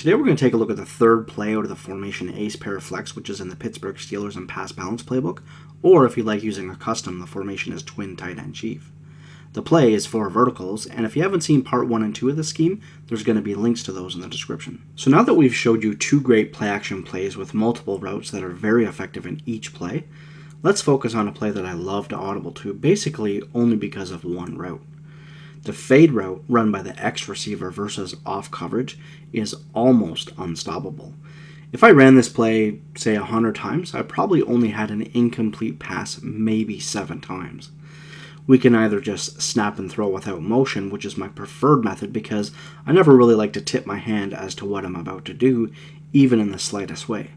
Today we're going to take a look at the third play out of the formation ace pair flex, which is in the Pittsburgh Steelers and pass balance playbook, or if you like using a custom, the formation is twin tight end chief. The play is 4 verticals, and if you haven't seen part 1 and 2 of the scheme, there's going to be links to those in the description. So now that we've showed you 2 great play action plays with multiple routes that are very effective in each play, let's focus on a play that I love to audible to, basically only because of one route. The fade route run by the X receiver versus off coverage is almost unstoppable. If I ran this play, say 100 times, I probably only had an incomplete pass maybe 7 times. We can either just snap and throw without motion, which is my preferred method because I never really like to tip my hand as to what I'm about to do, even in the slightest way.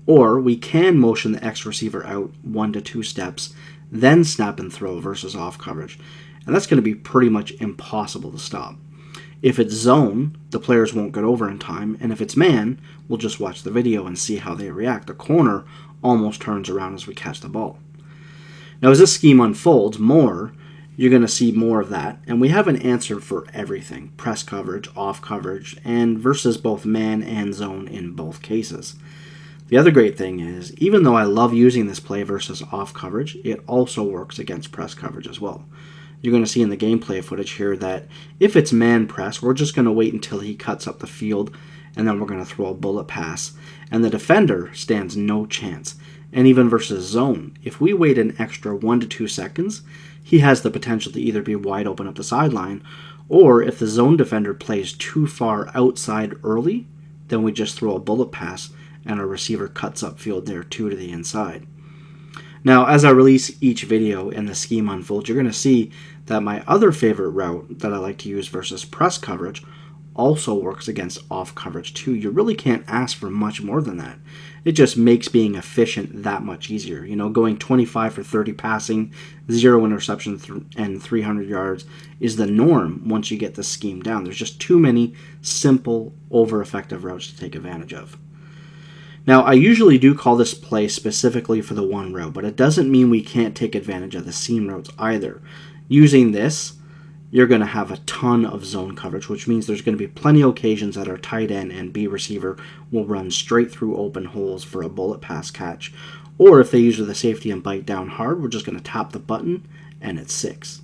Or we can motion the X receiver out 1 to 2 steps, then snap and throw versus off coverage. And that's going to be pretty much impossible to stop. If it's zone, the players won't get over in time, and if it's man, we'll just watch the video and see how they react. The corner almost turns around as we catch the ball. Now as this scheme unfolds more, you're going to see more of that, and we have an answer for everything. Press coverage, off coverage, and versus both man and zone in both cases. The other great thing is, even though I love using this play versus off coverage, it also works against press coverage as well. You're going to see in the gameplay footage here that if it's man press, we're just going to wait until he cuts up the field, and then we're going to throw a bullet pass, and the defender stands no chance. And even versus zone, if we wait an extra 1 to 2 seconds, he has the potential to either be wide open up the sideline, or if the zone defender plays too far outside early, then we just throw a bullet pass, and our receiver cuts up field there too to the inside. Now, as I release each video and the scheme unfolds, you're going to see that my other favorite route that I like to use versus press coverage also works against off coverage too. You really can't ask for much more than that. It just makes being efficient that much easier. You know, going 25 for 30 passing, 0 interceptions, and 300 yards is the norm once you get the scheme down. There's just too many simple, over-effective routes to take advantage of. Now, I usually do call this play specifically for the one route, but it doesn't mean we can't take advantage of the seam routes either. Using this, you're going to have a ton of zone coverage, which means there's going to be plenty of occasions that our tight end and B receiver will run straight through open holes for a bullet pass catch. Or if they use the safety and bite down hard, we're just going to tap the button and it's 6.